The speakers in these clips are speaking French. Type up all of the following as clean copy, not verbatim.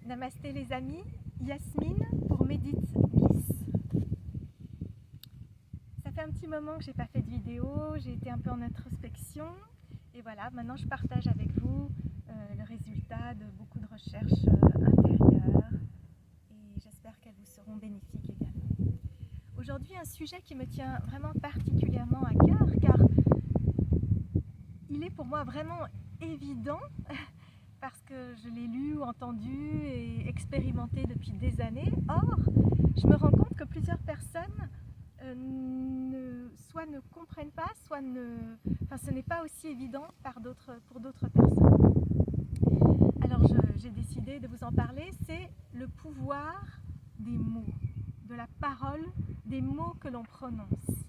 Namasté les amis, Yasmine pour Medit Bliss. Ça fait un petit moment que j'ai pas fait de vidéo, j'ai été un peu en introspection et voilà, maintenant je partage avec vous le résultat de beaucoup de recherches intérieures et j'espère qu'elles vous seront bénéfiques également. Aujourd'hui, un sujet qui me tient vraiment particulièrement à cœur car il est pour moi vraiment évident parce que je l'ai lu, entendu et expérimenté depuis des années. Or, je me rends compte que plusieurs personnes soit ne comprennent pas, soit ce n'est pas aussi évident pour d'autres personnes. Alors j'ai décidé de vous en parler, c'est le pouvoir des mots, de la parole, des mots que l'on prononce.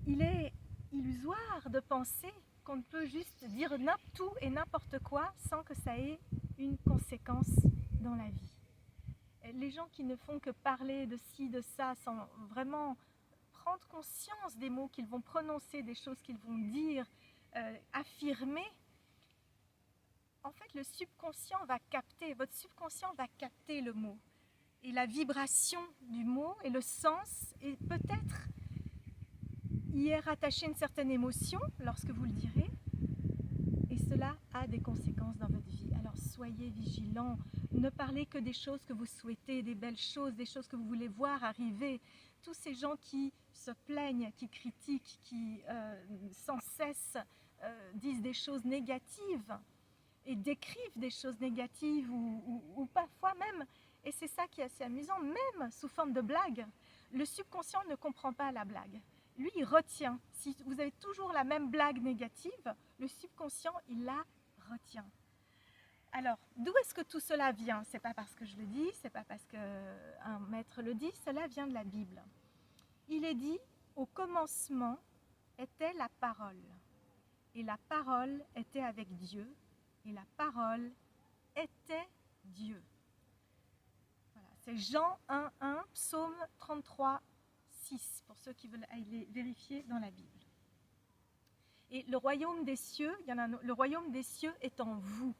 Il est illusoire de penser qu'on ne peut juste dire tout et n'importe quoi sans que ça ait une conséquence dans la vie. Les gens qui ne font que parler de ci, de ça, sans vraiment prendre conscience des mots qu'ils vont prononcer, des choses qu'ils vont dire, affirmer, en fait le subconscient va capter, votre subconscient va capter le mot. Et la vibration du mot et le sens, et peut-être y est rattaché une certaine émotion lorsque vous le direz, et cela a des conséquences dans votre vie. Alors soyez vigilants, ne parlez que des choses que vous souhaitez, des belles choses, des choses que vous voulez voir arriver. Tous ces gens qui se plaignent, qui critiquent, qui sans cesse disent des choses négatives et décrivent des choses négatives ou parfois même, et c'est ça qui est assez amusant, même sous forme de blague, le subconscient ne comprend pas la blague. Lui, il retient. Si vous avez toujours la même blague négative, le subconscient, il la retient. Alors, d'où est-ce que tout cela vient? C'est pas parce que je le dis, c'est pas parce qu'un maître le dit, cela vient de la Bible. Il est dit, au commencement était la parole, et la parole était avec Dieu, et la parole était Dieu. Voilà, c'est Jean 1:1, Psaume 33, 6, pour ceux qui veulent aller vérifier dans la Bible. Et le royaume des cieux, le royaume des cieux est en vous.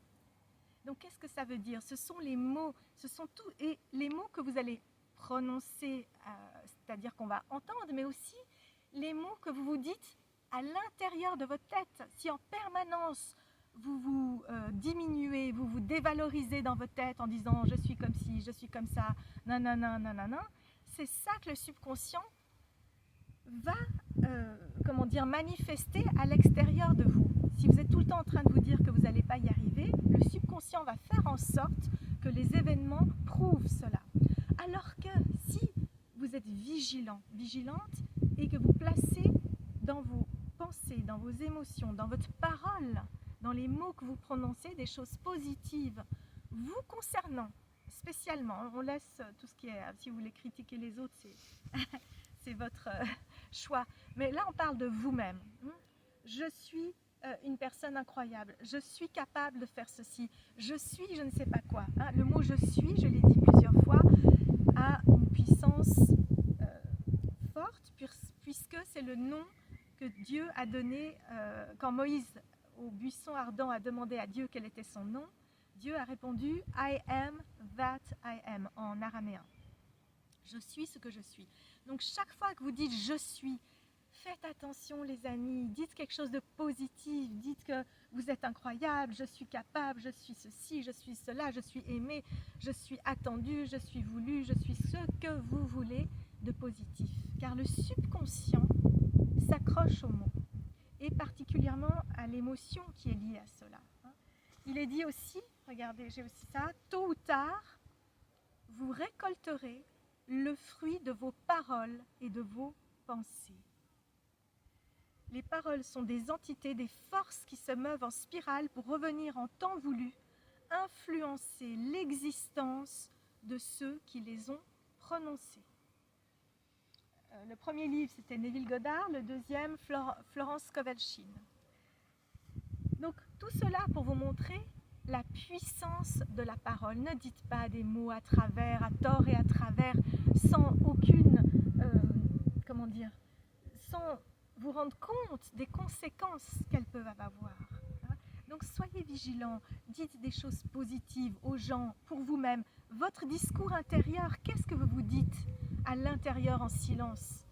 Donc qu'est-ce que ça veut dire? Ce sont les mots, ce sont tous et les mots que vous allez prononcer, c'est-à-dire qu'on va entendre, mais aussi les mots que vous vous dites à l'intérieur de votre tête. Si en permanence vous vous diminuez, vous vous dévalorisez dans votre tête en disant je suis comme ci, je suis comme ça, nanana, nanana, c'est ça que le subconscient va manifester à l'extérieur de vous. Si vous êtes tout le temps en train de vous dire que vous n'allez pas y arriver, le subconscient va faire en sorte que les événements prouvent cela. Alors que si vous êtes vigilant, vigilante, et que vous placez dans vos pensées, dans vos émotions, dans votre parole, dans les mots que vous prononcez, des choses positives, vous concernant, spécialement, on laisse tout ce qui est, si vous voulez critiquer les autres, c'est votre choix. Mais là, on parle de vous-même. Je suis une personne incroyable. Je suis capable de faire ceci. Je suis je ne sais pas quoi. Le mot « je suis », je l'ai dit plusieurs fois, a une puissance forte puisque c'est le nom que Dieu a donné quand Moïse, au buisson ardent, a demandé à Dieu quel était son nom. Dieu a répondu « I am that I am » en araméen. Je suis ce que je suis. Donc chaque fois que vous dites « je suis », faites attention les amis, dites quelque chose de positif, dites que vous êtes incroyable, je suis capable, je suis ceci, je suis cela, je suis aimé, je suis attendu, je suis voulu, je suis ce que vous voulez de positif. Car le subconscient s'accroche aux mots, et particulièrement à l'émotion qui est liée à cela. Il est dit aussi, regardez, j'ai aussi ça, tôt ou tard, vous récolterez le fruit de vos paroles et de vos pensées. Les paroles sont des entités, des forces qui se meuvent en spirale pour revenir en temps voulu, influencer l'existence de ceux qui les ont prononcées. Le premier livre, c'était Neville Goddard, le deuxième, Florence Scovel-Shinn. Donc, tout cela pour vous montrer la puissance de la parole. Ne dites pas des mots à travers, à tort et à travers, sans aucune, sans vous rendre compte des conséquences qu'elles peuvent avoir. Donc soyez vigilants, dites des choses positives aux gens, pour vous-même. Votre discours intérieur, qu'est-ce que vous vous dites à l'intérieur en silence?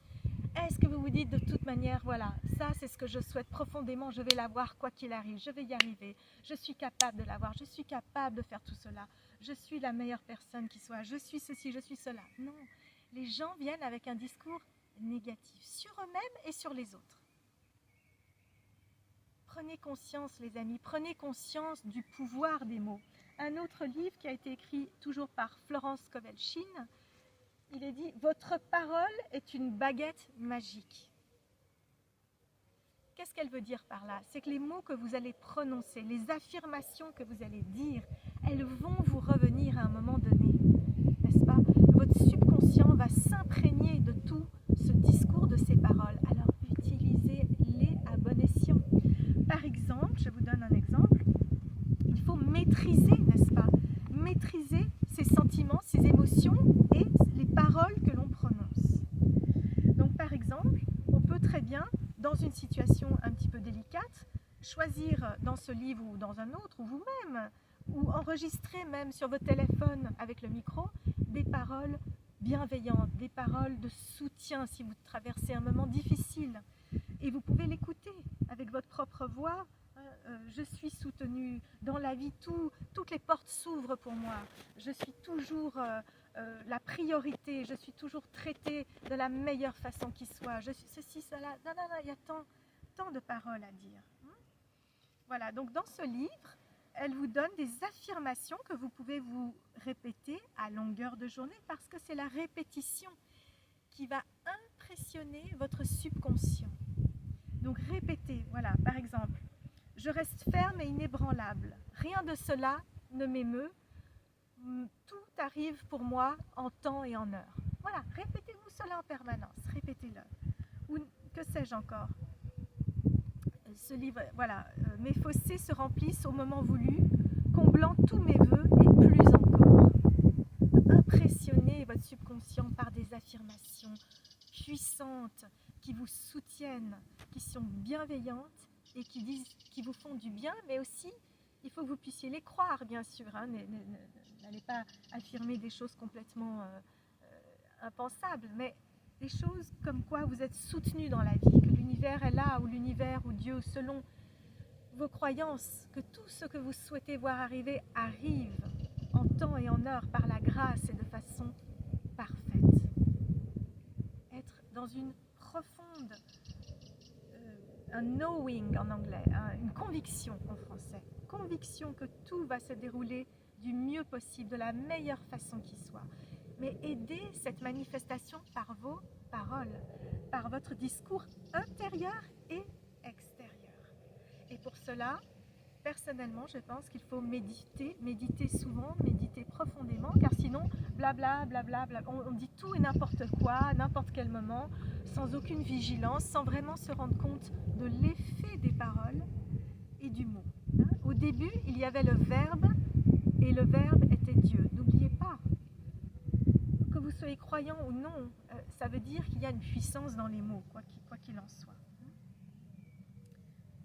Est-ce que vous vous dites de toute manière, voilà, ça c'est ce que je souhaite profondément, je vais l'avoir quoi qu'il arrive, je vais y arriver, je suis capable de l'avoir, je suis capable de faire tout cela, je suis la meilleure personne qui soit, je suis ceci, je suis cela. Non, les gens viennent avec un discours négatif sur eux-mêmes et sur les autres. Prenez conscience, les amis, prenez conscience du pouvoir des mots. Un autre livre qui a été écrit toujours par Florence Kowalczyk, il est dit « Votre parole est une baguette magique ». Qu'est-ce qu'elle veut dire par là? C'est que les mots que vous allez prononcer, les affirmations que vous allez dire, elles vont vous revenir à un moment donné, n'est-ce pas? Votre subconscient va s'imprégner de tout ce discours, de ces paroles. Alors, utilisez-les à bon escient. Par exemple, je vous donne un exemple, il faut maîtriser, n'est-ce pas? Maîtriser ses sentiments, ses émotions et les paroles que l'on prononce. Donc par exemple, on peut très bien, dans une situation un petit peu délicate, choisir dans ce livre ou dans un autre, ou vous-même, ou enregistrer même sur votre téléphone avec le micro, des paroles bienveillantes, des paroles de soutien si vous traversez un moment difficile. Et vous pouvez l'écouter avec votre propre voix. Je suis soutenue dans la vie, toutes les portes s'ouvrent pour moi. Je suis toujours la priorité, je suis toujours traitée de la meilleure façon qui soit. Je suis ceci, cela. Non, non, non, il y a tant de paroles à dire. Voilà, donc dans ce livre, elle vous donne des affirmations que vous pouvez vous répéter à longueur de journée parce que c'est la répétition qui va impressionner votre subconscient. Donc répétez, voilà, par exemple, je reste ferme et inébranlable. Rien de cela ne m'émeut. Tout arrive pour moi en temps et en heure. Voilà, répétez-vous cela en permanence, répétez-le. Ou que sais-je encore? Ce livre, voilà, mes fossés se remplissent au moment voulu, comblant tous mes vœux et plus encore. Impressionnez votre subconscient par des affirmations puissantes qui vous soutiennent, qui sont bienveillantes et qui vous font du bien, mais aussi il faut que vous puissiez les croire, bien sûr. Hein, n'allez pas affirmer des choses complètement impensables, mais des choses comme quoi vous êtes soutenu dans la vie, que l'univers est là, ou l'univers, ou Dieu, selon vos croyances, que tout ce que vous souhaitez voir arriver arrive en temps et en heure par la grâce et de façon parfaite. Être dans une profonde, un knowing en anglais, une conviction en français, conviction que tout va se dérouler du mieux possible, de la meilleure façon qui soit. Mais aidez cette manifestation par vos paroles, par votre discours intérieur et extérieur. Et pour cela, personnellement, je pense qu'il faut méditer souvent, méditer profondément, car sinon, blabla, blabla, blabla, on dit tout et n'importe quoi, à n'importe quel moment, sans aucune vigilance, sans vraiment se rendre compte de l'effet des paroles et du mot. Au début, il y avait le Verbe, et le Verbe était Dieu. N'oubliez pas, que vous soyez croyant ou non, ça veut dire qu'il y a une puissance dans les mots, quoi qu'il en soit.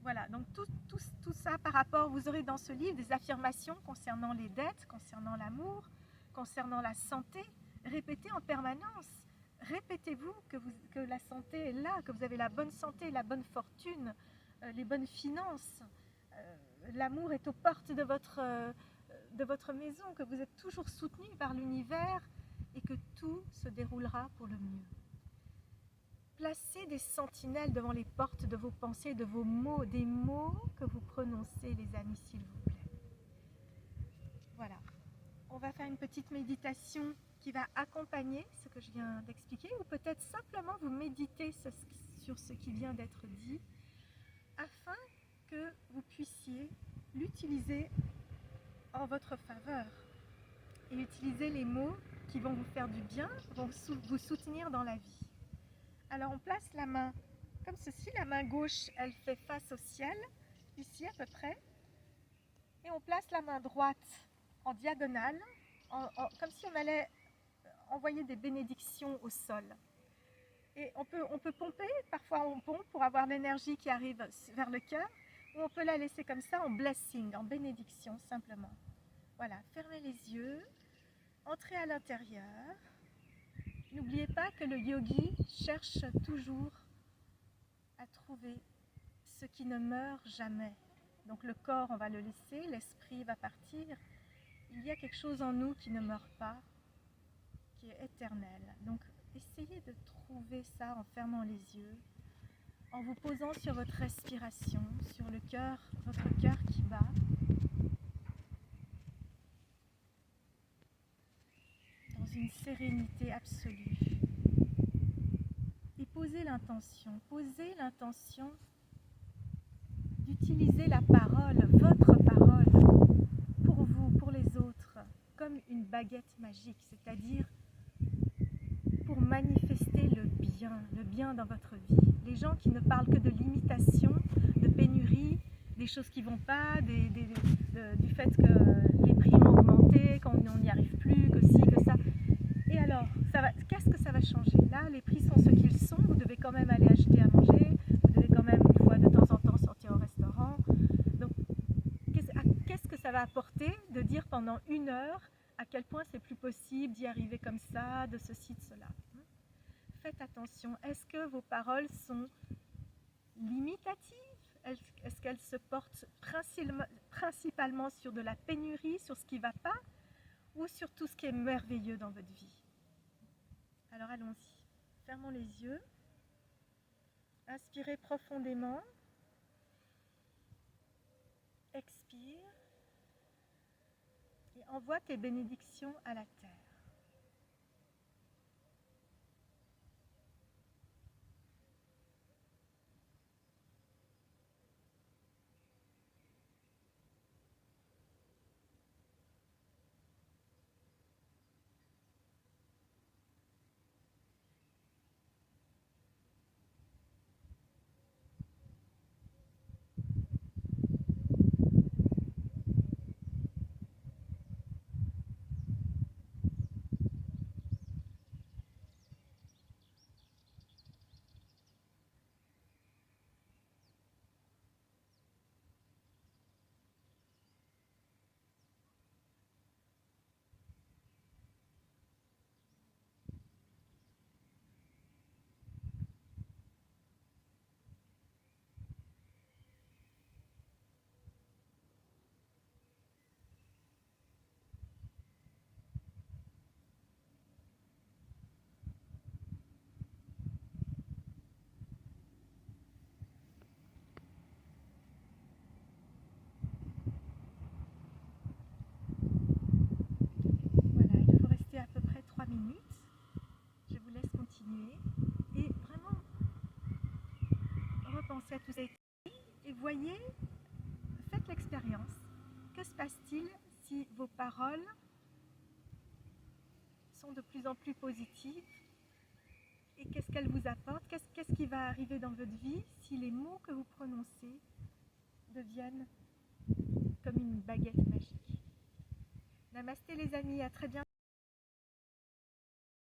Voilà, donc tout ça par rapport, vous aurez dans ce livre des affirmations concernant les dettes, concernant l'amour, concernant la santé. Répétez en permanence. Répétez-vous que la santé est là, que vous avez la bonne santé, la bonne fortune, les bonnes finances. L'amour est aux portes de votre maison, que vous êtes toujours soutenu par l'univers et que tout se déroulera pour le mieux. Placez des sentinelles devant les portes de vos pensées, de vos mots, des mots que vous prononcez, les amis, s'il vous plaît. Voilà. On va faire une petite méditation qui va accompagner ce que je viens d'expliquer, ou peut-être simplement vous méditer sur ce qui vient d'être dit, afin que vous puissiez l'utiliser en votre faveur et utiliser les mots qui vont vous faire du bien, vont vous soutenir dans la vie. Alors on place la main comme ceci, la main gauche elle fait face au ciel, ici à peu près, et on place la main droite en diagonale, comme si on allait envoyer des bénédictions au sol. Et on peut pomper, parfois on pompe pour avoir l'énergie qui arrive vers le cœur, ou on peut la laisser comme ça en blessing, en bénédiction simplement. Voilà, fermez les yeux, entrez à l'intérieur. N'oubliez pas que le yogi cherche toujours à trouver ce qui ne meurt jamais. Donc le corps, on va le laisser, l'esprit va partir. Il y a quelque chose en nous qui ne meurt pas, qui est éternel. Donc essayez de trouver ça en fermant les yeux, en vous posant sur votre respiration, sur le cœur, votre cœur qui bat. Dans une sérénité absolue. Et posez l'intention d'utiliser la parole, votre parole, pour vous, pour les autres, comme une baguette magique, c'est-à-dire pour manifester le bien dans votre vie. Les gens qui ne parlent que de limitation, de pénurie, des choses qui ne vont pas, du fait que les prix ont augmenté, qu'on n'y arrive plus, que ci, que ça. Et alors, qu'est-ce que ça va changer? Là, les prix sont ce qu'ils sont, vous devez quand même aller acheter à manger, vous devez quand même une fois de temps en temps sortir au restaurant. Donc, qu'est-ce que ça va apporter de dire pendant 1 heure à quel point c'est plus possible d'y arriver comme ça, de ceci, de cela? Faites attention, est-ce que vos paroles sont limitatives? Est-ce qu'elles se portent principalement sur de la pénurie, sur ce qui ne va pas, ou sur tout ce qui est merveilleux dans votre vie? Alors allons-y, fermons les yeux, inspirez profondément, expire et envoie tes bénédictions à la terre. Voilà, il faut rester à peu près 3 minutes. Je vous laisse continuer et vraiment repensez à tout ça et voyez, faites l'expérience. Que se passe-t-il si vos paroles sont de plus en plus positives? Et qu'est-ce qu'elles vous apportent? Qu'est-ce qui va arriver dans votre vie si les mots que vous prononcez deviennent comme une baguette magique? Namasté les amis, à très bientôt.